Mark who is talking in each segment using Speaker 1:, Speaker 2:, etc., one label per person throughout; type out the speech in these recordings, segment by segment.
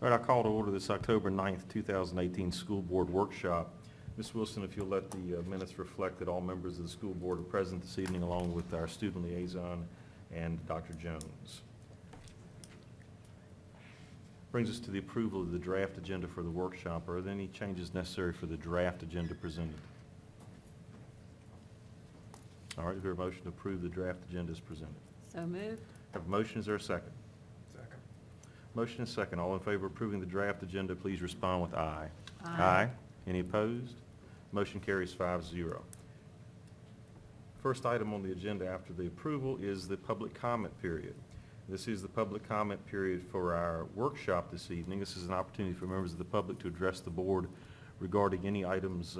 Speaker 1: All right, I call to order this October 9th, 2018 School Board Workshop. Ms. Wilson, if you'll let the minutes reflect that all members of the school board are present this evening, along with our student liaison and Dr. Jones. Brings us to the approval of the draft agenda for the workshop. Are there any changes necessary for the draft agenda presented? All right, is there a motion to approve the draft agenda as presented?
Speaker 2: So moved.
Speaker 1: Have a motion, is there a second?
Speaker 3: Second.
Speaker 1: Motion is second. All in favor of approving the draft agenda, please respond with aye.
Speaker 2: Aye.
Speaker 1: Any opposed? Motion carries 5-0. First item on the agenda after the approval is the public comment period. This is the public comment period for our workshop this evening. This is an opportunity for members of the public to address the board regarding any items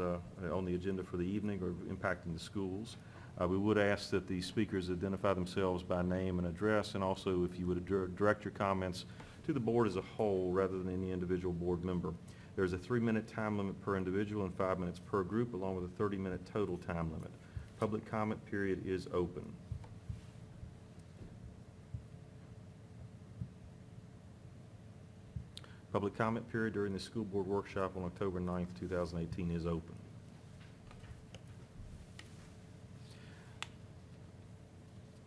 Speaker 1: on the agenda for the evening or impacting the schools. We would ask that the speakers identify themselves by name and address, and also if you would direct your comments to the board as a whole rather than any individual board member. There's a 3-minute time limit per individual and 5 minutes per group, along with a 30-minute total time limit. Public comment period is open. Public comment period during the school board workshop on October 9th, 2018 is open.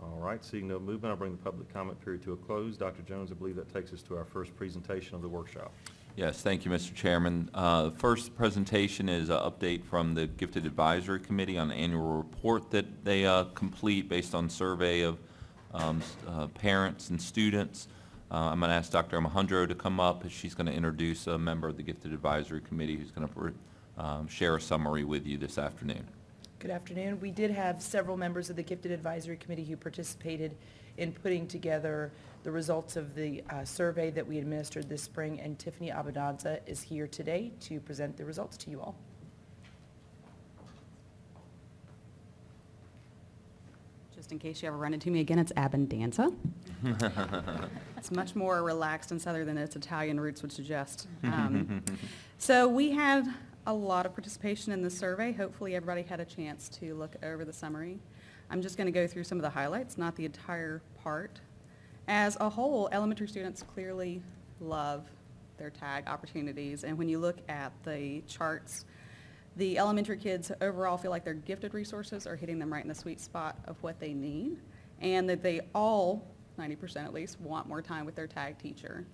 Speaker 1: All right, seeing no movement, I'll bring the public comment period to a close. Dr. Jones, I believe that takes us to our first presentation of the workshop.
Speaker 4: Yes, thank you, Mr. Chairman. The first presentation is an update from the Gifted Advisory Committee on the annual report that they complete based on survey of parents and students. I'm going to ask Dr. Alejandro to come up, as she's going to introduce a member of the Gifted Advisory Committee who's going to share a summary with you this afternoon.
Speaker 5: Good afternoon. We did have several members of the Gifted Advisory Committee who participated in putting together the results of the survey that we administered this spring, and Tiffany Abadanza is here today to present the results to you all.
Speaker 2: Just in case you ever run into me again, it's Abendanza. It's much more relaxed and southern than its Italian roots would suggest. So we had a lot of participation in the survey. Hopefully everybody had a chance to look over the summary. I'm just going to go through some of the highlights, not the entire part. As a whole, elementary students clearly love their tag opportunities, and when you look at the charts, the elementary kids overall feel like their gifted resources are hitting them right in the sweet spot of what they need, and that they all, 90% at least, want more time with their tag teacher.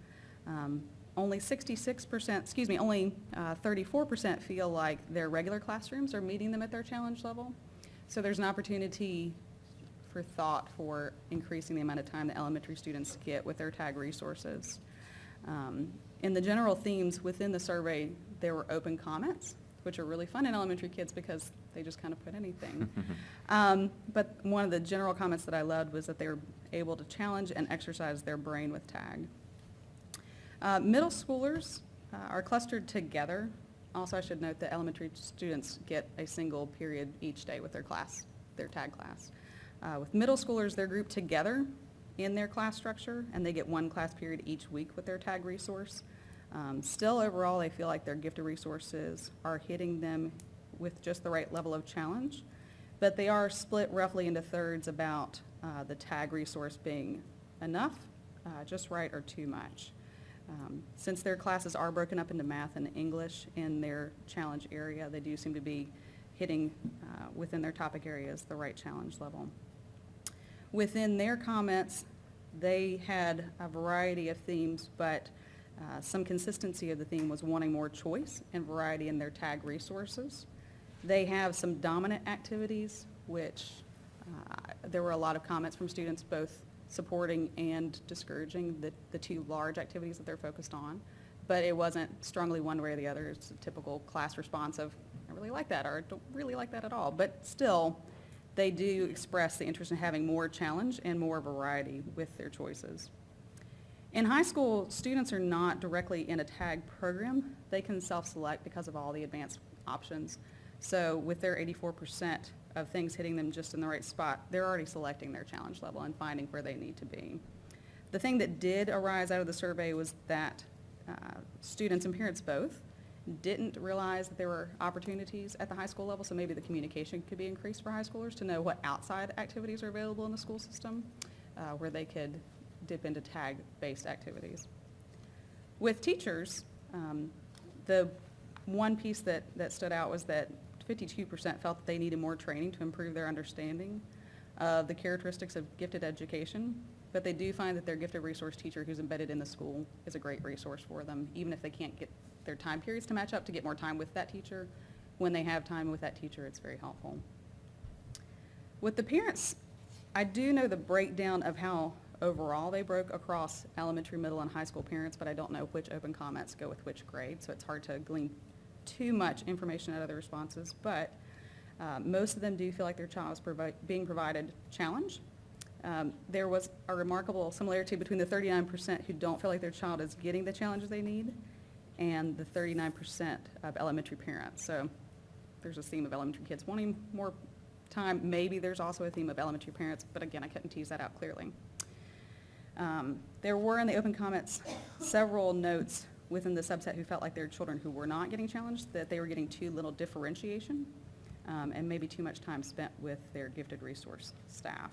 Speaker 2: Only 34% feel like their regular classrooms are meeting them at their challenge level. So there's an opportunity for thought for increasing the amount of time that elementary students get with their tag resources. In the general themes within the survey, there were open comments, which are really fun in elementary kids because they just kind of put anything. But one of the general comments that I loved was that they were able to challenge and exercise their brain with tag. Middle schoolers are clustered together. Also, I should note that elementary students get a single period each day with their class, their tag class. With middle schoolers, they're grouped together in their class structure, and they get one class period each week with their tag resource. Still, overall, they feel like their gifted resources are hitting them with just the right level of challenge, but they are split roughly into thirds about the tag resource being enough, just right, or too much. Since their classes are broken up into math and English in their challenge area, they do seem to be hitting within their topic areas the right challenge level. Within their comments, they had a variety of themes, but some consistency of the theme was wanting more choice and variety in their tag resources. They have some dominant activities, which there were a lot of comments from students both supporting and discouraging the two large activities that they're focused on. But it wasn't strongly one way or the other. It's a typical class response of, I really like that, or I don't really like that at all. But still, they do express the interest in having more challenge and more variety with their choices. In high school, students are not directly in a tag program. They can self-select because of all the advanced options. So with their 84% of things hitting them just in the right spot, they're already selecting their challenge level and finding where they need to be. The thing that did arise out of the survey was that students and parents both didn't realize that there were opportunities at the high school level, so maybe the communication could be increased for high schoolers to know what outside activities are available in the school system where they could dip into tag-based activities. With teachers, the one piece that stood out was that 52% felt that they needed more training to improve their understanding of the characteristics of gifted education, but they do find that their gifted resource teacher who's embedded in the school is a great resource for them, even if they can't get their time periods to match up to get more time with that teacher. When they have time with that teacher, it's very helpful. With the parents, I do know the breakdown of how overall they broke across elementary, middle, and high school parents, but I don't know which open comments go with which grade, so it's hard to glean too much information out of the responses. But most of them do feel like their child is being provided challenge. There was a remarkable similarity between the 39% who don't feel like their child is getting the challenges they need and the 39% of elementary parents. So there's a theme of elementary kids wanting more time. Maybe there's also a theme of elementary parents, but again, I couldn't tease that out clearly. There were in the open comments several notes within the subset who felt like their children who were not getting challenged, that they were getting too little differentiation and maybe too much time spent with their gifted resource staff.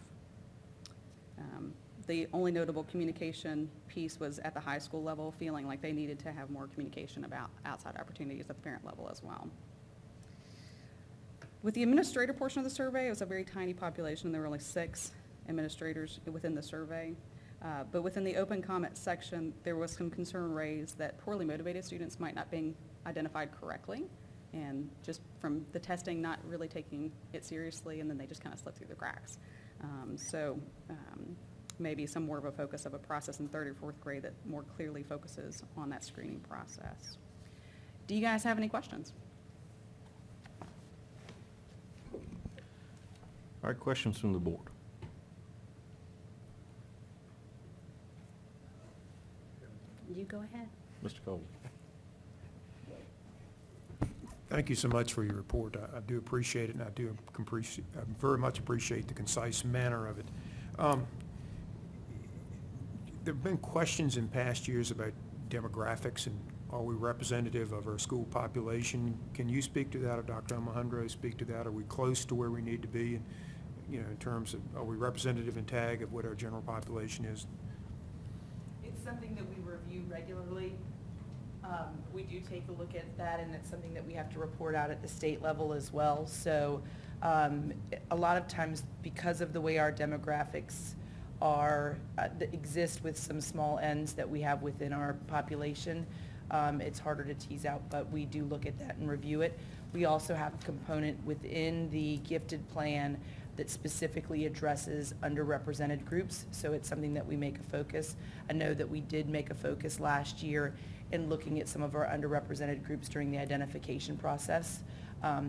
Speaker 2: The only notable communication piece was at the high school level, feeling like they needed to have more communication about outside opportunities at the parent level as well. With the administrator portion of the survey, it was a very tiny population. There were only 6 administrators within the survey. But within the open comment section, there was some concern raised that poorly motivated students might not be identified correctly, and just from the testing not really taking it seriously, and then they just kind of slip through the cracks. Maybe some more of a focus of a process in 3rd or 4th grade that more clearly focuses on that screening process. Do you guys have any questions?
Speaker 1: All right, questions from the board?
Speaker 3: You go ahead.
Speaker 1: Mr. Cole?
Speaker 6: Thank you so much for your report. I do appreciate it, and I very much appreciate the concise manner of it. There have been questions in past years about demographics and are we representative of our school population? Can you speak to that, or Dr. Alejandro speak to that? Are we close to where we need to be, and, in terms of, are we representative in TAG of what our general population is?
Speaker 5: It's something that we review regularly. We do take a look at that, and it's something that we have to report out at the state level as well. So a lot of times, because of the way our demographics are, that exist with some small ends that we have within our population, it's harder to tease out, but we do look at that and review it. We also have a component within the gifted plan that specifically addresses underrepresented groups, so it's something that we make a focus. I know that we did make a focus last year in looking at some of our underrepresented groups during the identification process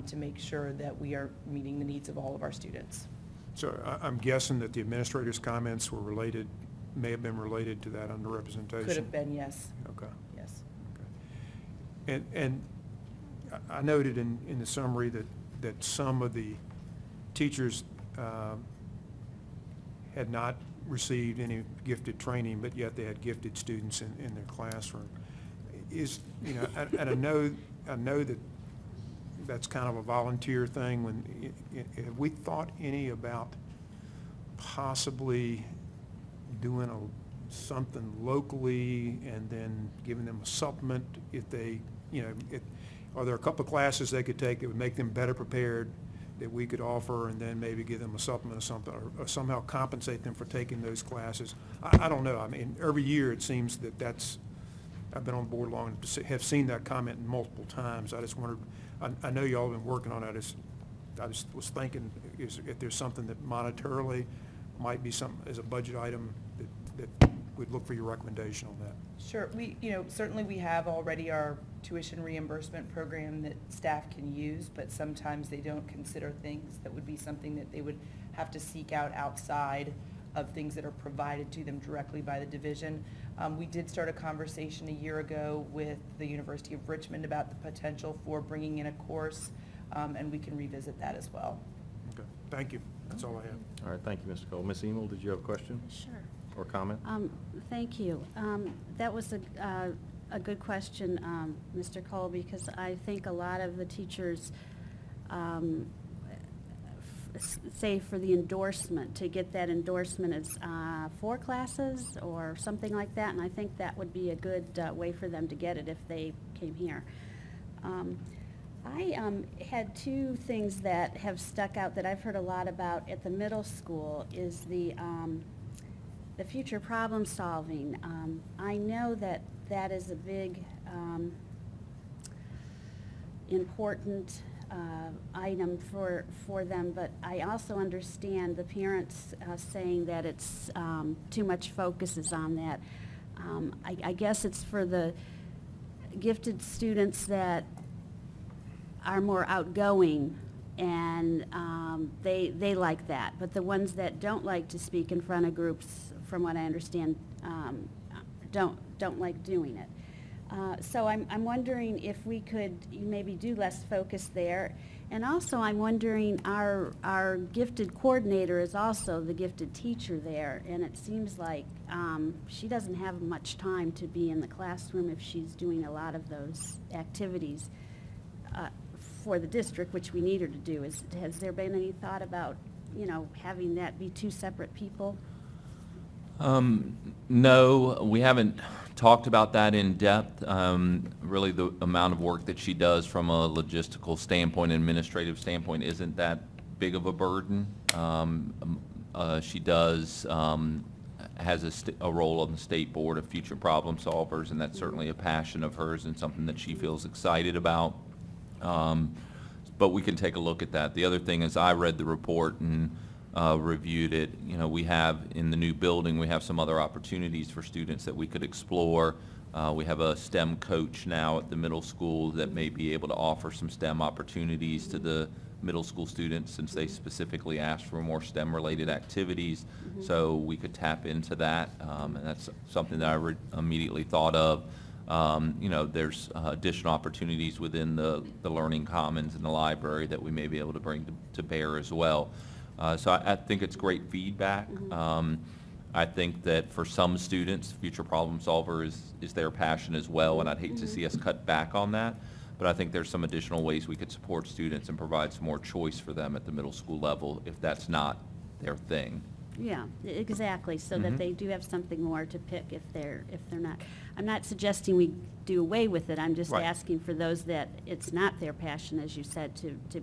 Speaker 5: to make sure that we are meeting the needs of all of our students.
Speaker 6: So I'm guessing that the administrator's comments were related, may have been related to that underrepresentation?
Speaker 5: Could have been, yes.
Speaker 6: Okay.
Speaker 5: Yes.
Speaker 6: Okay. And I noted in the summary that some of the teachers had not received any gifted training, but yet they had gifted students in their classroom. And I know that that's kind of a volunteer thing. Have we thought any about possibly doing something locally and then giving them a supplement if they, are there a couple of classes they could take that would make them better prepared that we could offer, and then maybe give them a supplement or something, or somehow compensate them for taking those classes? I don't know. I mean, every year it seems that's, I've been on board long enough to have seen that comment multiple times. I just wondered, I know y'all have been working on it. I just was thinking, if there's something that monetarily might be something as a budget item that we'd look for your recommendation on that.
Speaker 5: Sure. Certainly we have already our tuition reimbursement program that staff can use, but sometimes they don't consider things that would be something that they would have to seek out outside of things that are provided to them directly by the division. We did start a conversation a year ago with the University of Richmond about the potential for bringing in a course, and we can revisit that as well.
Speaker 6: Okay. Thank you. That's all I have.
Speaker 1: All right, thank you, Mr. Cole. Ms. Emil, did you have a question
Speaker 3: Sure.
Speaker 1: or comment?
Speaker 3: Thank you. That was a good question, Mr. Cole, because I think a lot of the teachers say for the endorsement, to get that endorsement as 4 classes or something like that, and I think that would be a good way for them to get it if they came here. I had 2 things that have stuck out that I've heard a lot about at the middle school is the future problem solving. I know that that is a big, important item for them, but I also understand the parents saying that it's too much focus is on that. I guess it's for the gifted students that are more outgoing, and they like that. But the ones that don't like to speak in front of groups, from what I understand, don't like doing it. So I'm wondering if we could maybe do less focus there. And also, I'm wondering, our gifted coordinator is also the gifted teacher there, and it seems like she doesn't have much time to be in the classroom if she's doing a lot of those activities for the district, which we need her to do. Has there been any thought about, having that be 2 separate people?
Speaker 4: No, we haven't talked about that in depth. Really, the amount of work that she does from a logistical standpoint, administrative standpoint, isn't that big of a burden. She does, has a role on the State Board of Future Problem Solvers, and that's certainly a passion of hers and something that she feels excited about. But we can take a look at that. The other thing is, I read the report and reviewed it. We have, in the new building, we have some other opportunities for students that we could explore. We have a STEM coach now at the middle school that may be able to offer some STEM opportunities to the middle school students, since they specifically asked for more STEM-related activities. So we could tap into that, and that's something that I immediately thought of. There's additional opportunities within the Learning Commons and the library that we may be able to bring to bear as well. So I think it's great feedback. I think that for some students, future problem solver is their passion as well, and I'd hate to see us cut back on that. But I think there's some additional ways we could support students and provide some more choice for them at the middle school level if that's not their thing.
Speaker 3: Yeah, exactly, so that they do have something more to pick if they're not. I'm not suggesting we do away with it, I'm just
Speaker 4: Right.
Speaker 3: asking for those that it's not their passion, as you said, to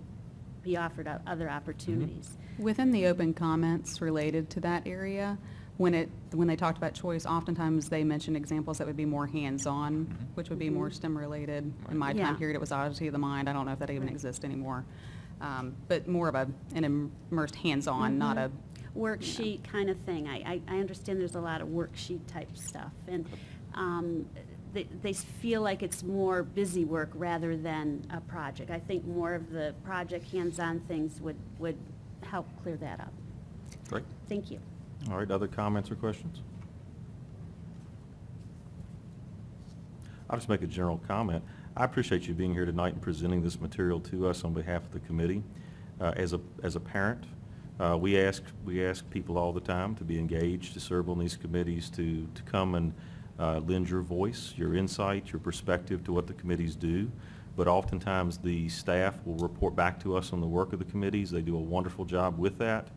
Speaker 3: be offered other opportunities.
Speaker 2: Within the open comments related to that area, when they talked about choice, oftentimes they mentioned examples that would be more hands-on, which would be more STEM-related. In my
Speaker 3: Yeah.
Speaker 2: time period, it was Odyssey of the Mind. I don't know if that even exists anymore. But more of an immersed hands-on, not a,
Speaker 3: Worksheet kind of thing. I understand there's a lot of worksheet type stuff, and they feel like it's more busy work rather than a project. I think more of the project hands-on things would help clear that up.
Speaker 1: Great.
Speaker 3: Thank you.
Speaker 1: All right, other comments or questions? I'll just make a general comment. I appreciate you being here tonight and presenting this material to us on behalf of the committee. As a parent, we ask people all the time to be engaged, to serve on these committees, to come and lend your voice, your insight, your perspective to what the committees do. But oftentimes, the staff will report back to us on the work of the committees. They do a wonderful job with that.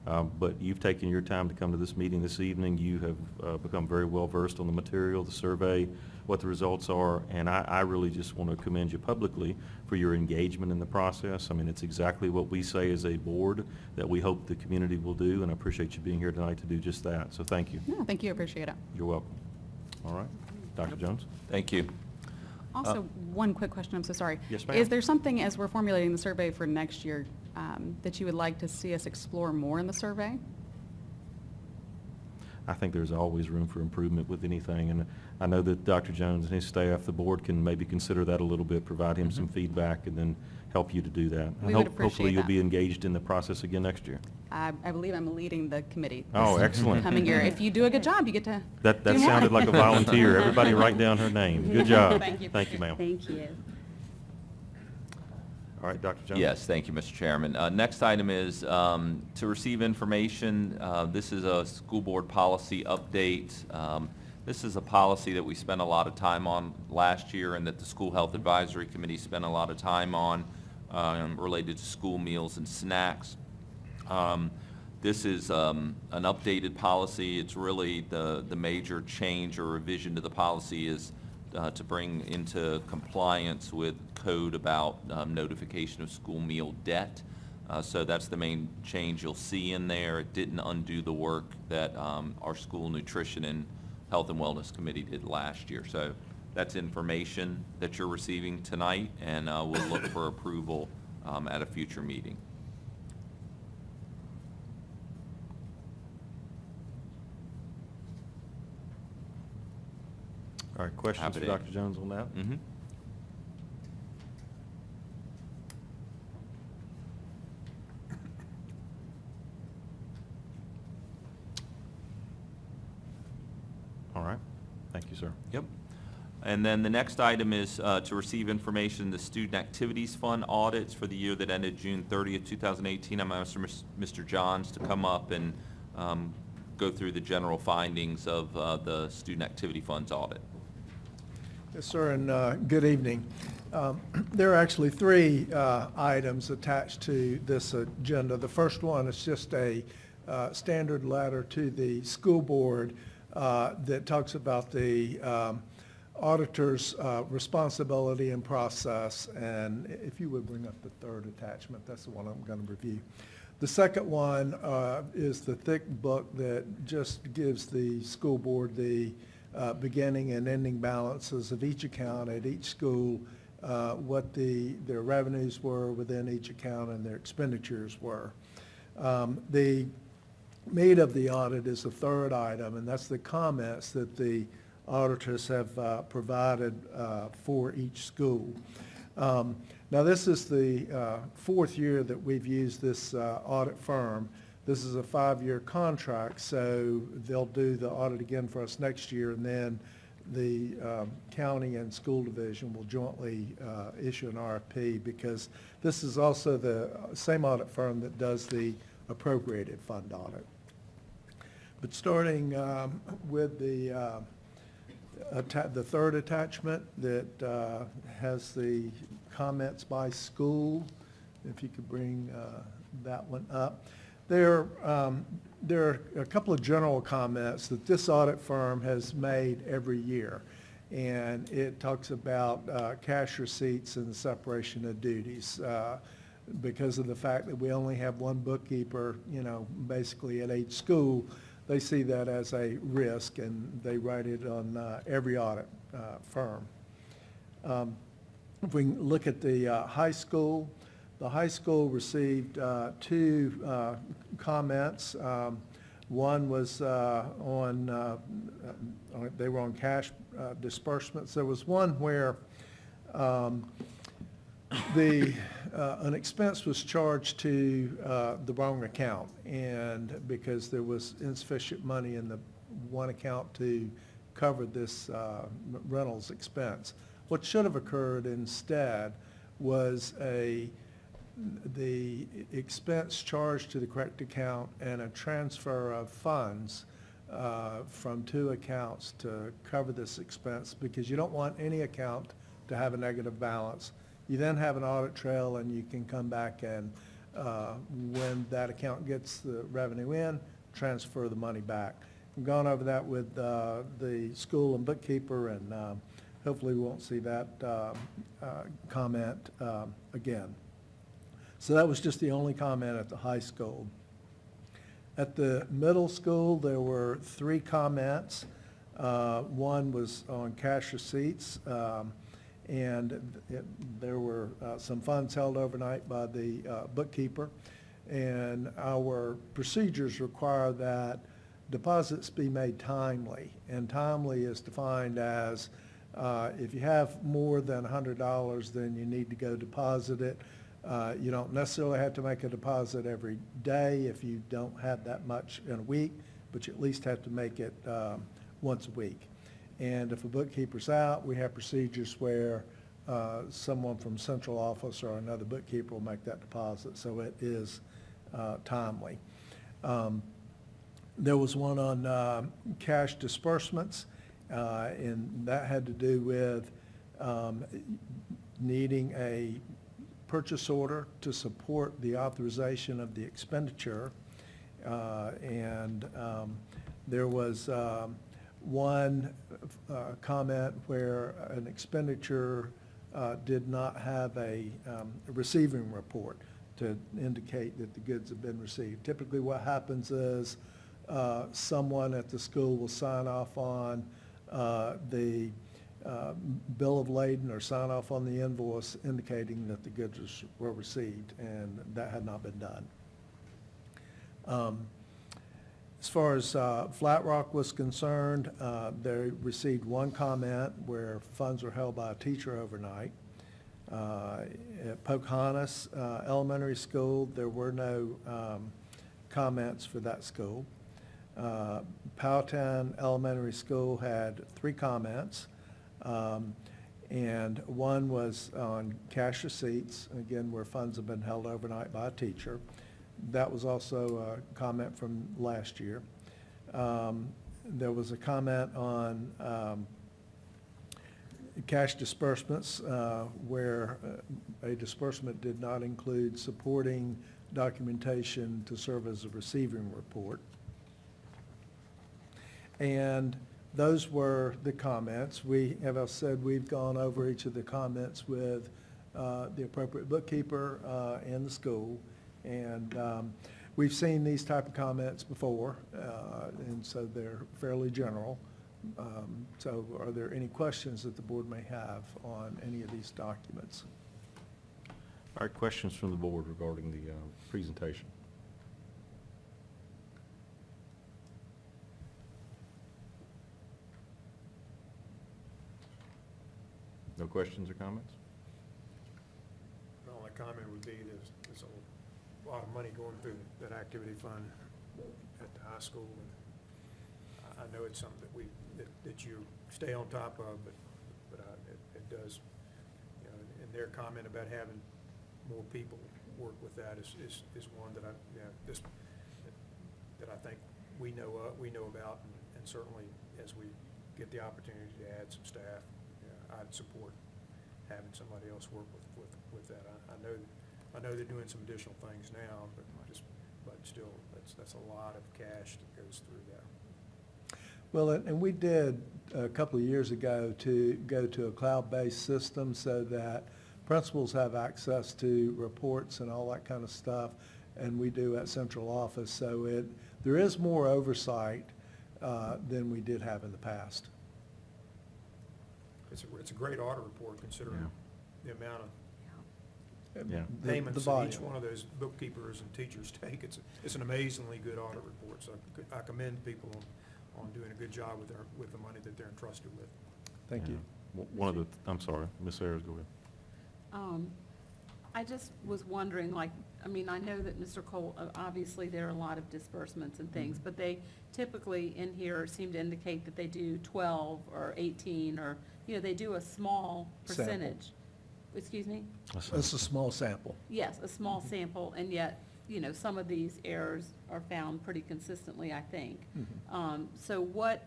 Speaker 1: But you've taken your time to come to this meeting this evening. You have become very well versed on the material, the survey, what the results are, and I really just want to commend you publicly for your engagement in the process. I mean, it's exactly what we say as a board that we hope the community will do, and I appreciate you being here tonight to do just that. So thank you.
Speaker 2: no, thank you, appreciate it.
Speaker 1: You're welcome. All right. Dr. Jones?
Speaker 2: Uh,
Speaker 4: Thank you.
Speaker 2: Also, one quick question, I'm so sorry.
Speaker 1: Yes, ma'am.
Speaker 2: Is there something, as we're formulating the survey for next year, that you would like to see us explore more in the survey?
Speaker 1: I think there's always room for improvement with anything, and I know that Dr. Jones and his staff, the board, can maybe consider that a little bit, provide him some feedback, and then help you to do that. And
Speaker 2: We would
Speaker 1: hopefully
Speaker 2: appreciate
Speaker 1: you'll
Speaker 2: that.
Speaker 1: be engaged in the process again next year.
Speaker 2: I believe I'm leading the committee.
Speaker 1: Oh,
Speaker 2: this
Speaker 1: excellent.
Speaker 2: Coming year. If you do a good job, you get to
Speaker 1: That
Speaker 2: do more.
Speaker 1: sounded like a volunteer. Everybody write down her name. Good job.
Speaker 2: Thank you.
Speaker 1: Thank you, ma'am.
Speaker 3: Thank you.
Speaker 1: All right, Dr. Jones?
Speaker 4: Yes, thank you, Mr. Chairman. Next item is to receive information. This is a school board policy update. This is a policy that we spent a lot of time on last year and that the School Health Advisory Committee spent a lot of time on related to school meals and snacks. This is an updated policy. It's really the major change or revision to the policy is to bring into compliance with code about notification of school meal debt. So that's the main change you'll see in there. It didn't undo the work that our school nutrition and health and wellness committee did last year. So that's information that you're receiving tonight, and we'll look for approval at a future meeting.
Speaker 1: All right, questions
Speaker 4: Happy
Speaker 1: for
Speaker 4: to-
Speaker 1: Dr. Jones on that?
Speaker 4: Mm-hmm.
Speaker 1: All right, thank you, sir.
Speaker 4: Yep. And then the next item is to receive information, the Student Activities Fund audits for the year that ended June 30th, 2018. I'm going to ask Mr. Johns to come up and go through the general findings of the Student Activity Funds audit.
Speaker 7: Yes, sir, and good evening. There are actually three items attached to this agenda. The first one is just a standard letter to the school board that talks about the auditor's responsibility and process. And if you would bring up the third attachment, that's the one I'm going to review. The second one is the thick book that just gives the school board the beginning and ending balances of each account at each school, what their revenues were within each account and their expenditures were. The meat of the audit is the third item, and that's the comments that the auditors have provided for each school. Now, this is the fourth year that we've used this audit firm. This is a 5-year contract, so they'll do the audit again for us next year, and then the county and school division will jointly issue an RFP, because this is also the same audit firm that does the appropriated fund audit. But starting with the third attachment that has the comments by school, if you could bring that one up. There are a couple of general comments that this audit firm has made every year, and it talks about cash receipts and the separation of duties. Because of the fact that we only have one bookkeeper, basically at each school, they see that as a risk, and they write it on every audit firm. If we look at the high school, the high school received two comments. One was they were on cash disbursements. There was one where an expense was charged to the wrong account, and because there was insufficient money in the one account to cover this rentals expense. What should have occurred instead was the expense charged to the correct account and a transfer of funds from two accounts to cover this expense, because you don't want any account to have a negative balance. You then have an audit trail, and you can come back and when that account gets the revenue in, transfer the money back. We've gone over that with the school and bookkeeper, and hopefully we won't see that comment again. So that was just the only comment at the high school. At the middle school, there were three comments. One was on cash receipts, and there were some funds held overnight by the bookkeeper. And our procedures require that deposits be made timely. And timely is defined as if you have more than $100, then you need to go deposit it. You don't necessarily have to make a deposit every day if you don't have that much in a week, but you at least have to make it once a week. And if a bookkeeper's out, we have procedures where someone from central office or another bookkeeper will make that deposit, so it is timely. There was one on cash disbursements, and that had to do with needing a purchase order to support the authorization of the expenditure. And there was one comment where an expenditure did not have a receiving report to indicate that the goods have been received. Typically what happens is someone at the school will sign off on the bill of lading or sign off on the invoice indicating that the goods were received, and that had not been done. As far as Flat Rock was concerned, they received one comment where funds were held by a teacher overnight. At Pocahontas Elementary School, there were no comments for that school. Powhatan Elementary School had 3 comments, and one was on cash receipts, again, where funds have been held overnight by a teacher. That was also a comment from last year. There was a comment on cash disbursements where a disbursement did not include supporting documentation to serve as a receiving report. And those were the comments. We, as I said, we've gone over each of the comments with the appropriate bookkeeper and the school. And we've seen these type of comments before, and so they're fairly general. So are there any questions that the board may have on any of these documents?
Speaker 1: All right, questions from the board regarding the presentation? No questions or comments?
Speaker 6: My only comment would be there's a lot of money going through that activity fund at the high school. And I know it's something that you stay on top of, but it does, you know, and their comment about having more people work with that is one that that I think we know about, and certainly as we get the opportunity to add some staff, I'd support having somebody else work with that. I know they're doing some additional things now, but still, that's a lot of cash that goes through there.
Speaker 7: Well, and we did a couple of years ago to go to a cloud-based system so that principals have access to reports and all that kind of stuff, and we do at central office. So there is more oversight than we did have in the past.
Speaker 6: It's a great audit report considering the amount of
Speaker 1: Yeah.
Speaker 6: payments
Speaker 7: The
Speaker 6: that each
Speaker 7: volume.
Speaker 6: one of those bookkeepers and teachers take. It's an amazingly good audit report, so I commend people on doing a good job with the money that they're entrusted with.
Speaker 7: Thank you.
Speaker 1: One of the, I'm sorry, Ms. Ayers, go ahead.
Speaker 8: I just was wondering, like, I mean, I know that Mr. Cole, obviously there are a lot of disbursements and things, but they typically in here seem to indicate that they do 12 or 18 or, you know, they do a small
Speaker 7: Sample.
Speaker 8: percentage. Excuse me?
Speaker 7: It's a small sample.
Speaker 8: Yes, a small sample, and yet, you know, some of these errors are found pretty consistently, I think. So what,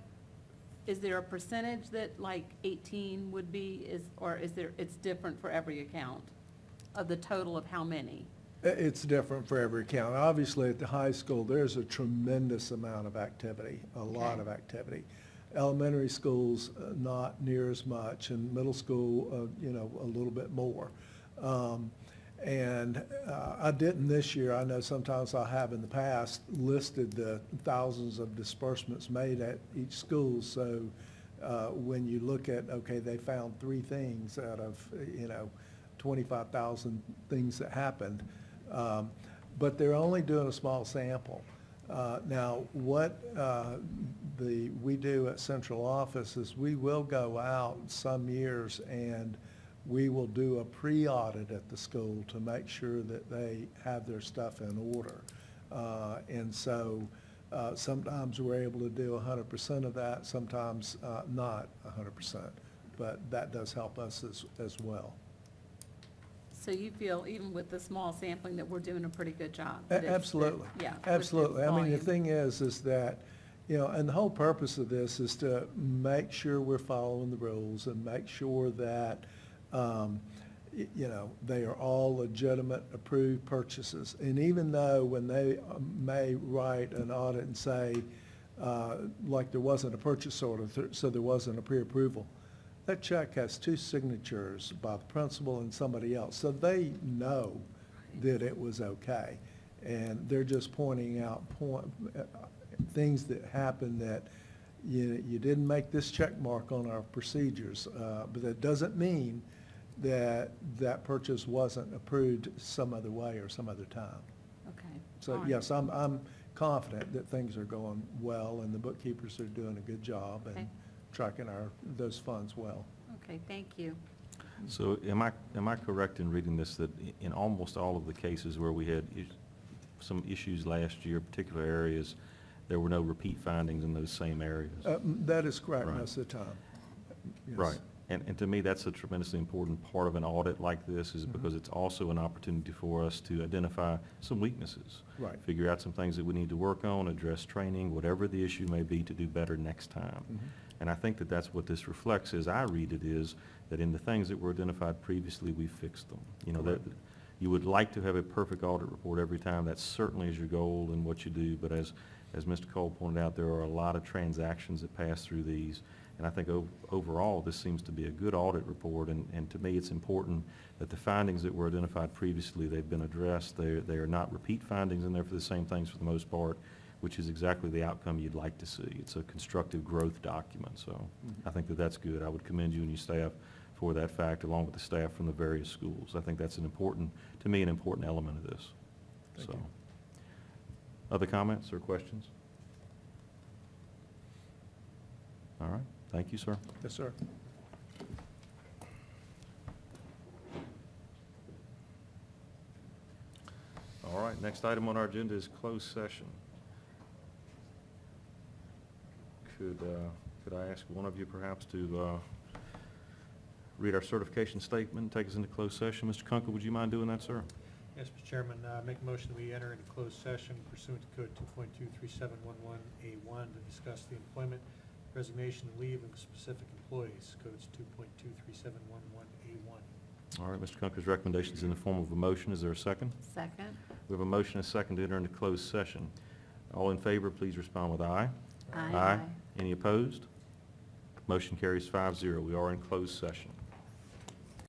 Speaker 8: is there a percentage that like 18 would be, or is there, it's different for every account of the total of how many?
Speaker 7: It's different for every account. Obviously, at the high school, there's a tremendous amount of activity, a lot
Speaker 8: Okay.
Speaker 7: of activity. Elementary schools, not near as much, and middle school, you know, a little bit more. And I didn't this year. I know sometimes I have in the past listed the thousands of disbursements made at each school. So when you look at, okay, they found 3 things out of, you know, 25,000 things that happened, but they're only doing a small sample. Now, what we do at central office is we will go out some years and we will do a pre-audit at the school to make sure that they have their stuff in order. And so sometimes we're able to do 100% of that, sometimes not 100%, but that does help us as well.
Speaker 8: So you feel, even with the small sampling, that we're doing a pretty good job? that it's-
Speaker 7: Absolutely.
Speaker 8: Yeah. with the
Speaker 7: Absolutely. I mean, the
Speaker 8: volume.
Speaker 7: thing is that, you know, and the whole purpose of this is to make sure we're following the rules and make sure that, you know, they are all legitimate approved purchases. And even though when they may write an audit and say, like there wasn't a purchase order, so there wasn't a pre-approval, that check has 2 signatures by the principal and somebody else, so they know that it was okay. And they're just pointing out things that happened that you didn't make this check mark on our procedures, but that doesn't mean that that purchase wasn't approved some other way or some other time.
Speaker 8: Okay.
Speaker 7: So,
Speaker 8: all right.
Speaker 7: yes, I'm confident that things are going well and the bookkeepers are doing a good job
Speaker 8: Okay.
Speaker 7: and tracking those funds well.
Speaker 8: Okay, thank you.
Speaker 1: So am I correct in reading this, that in almost all of the cases where we had some issues last year, particular areas, there were no repeat findings in those same areas?
Speaker 7: That is correct
Speaker 1: Right.
Speaker 7: most of the time. Yes.
Speaker 1: Right. And to me, that's a tremendously important part of an audit like this, is because it's also an opportunity for us to identify some weaknesses.
Speaker 7: Right.
Speaker 1: Figure out some things that we need to work on, address training, whatever the issue may be, to do better next time. And I think that that's what this reflects, as I read it, is that in the things that were identified previously, we fixed them. You know, that, you would like to have a perfect audit report every time. That certainly is your goal in what you do. But as Mr. Cole pointed out, there are a lot of transactions that pass through these. And I think overall, this seems to be a good audit report. And to me, it's important that the findings that were identified previously, they've been addressed. They are not repeat findings in there for the same things for the most part, which is exactly the outcome you'd like to see. It's a constructive growth document. So I think that that's good. I would commend you and your staff for that fact, along with the staff from the various schools. I think that's an important element of this.
Speaker 7: Thank
Speaker 1: So,
Speaker 7: you.
Speaker 1: other comments or questions? All right. Thank you, sir.
Speaker 7: Yes, sir.
Speaker 1: All right, next item on our agenda is closed session. Could I ask one of you perhaps to read our certification statement and take us into closed session? Mr. Kunkel, would you mind doing that, sir?
Speaker 9: Yes, Mr. Chairman, make a motion we enter into closed session pursuant to Code 2.23711A1 to discuss the employment, resignation, and leave of specific employees, codes 2.23711A1.
Speaker 1: All right, Mr. Kunkel's recommendation is in the form of a motion. Is there a second?
Speaker 8: Second?
Speaker 1: We have a motion and a second to enter into closed session. All in favor, please respond with aye.
Speaker 8: Aye.
Speaker 1: Any opposed? Motion carries 5-0. We are in closed session.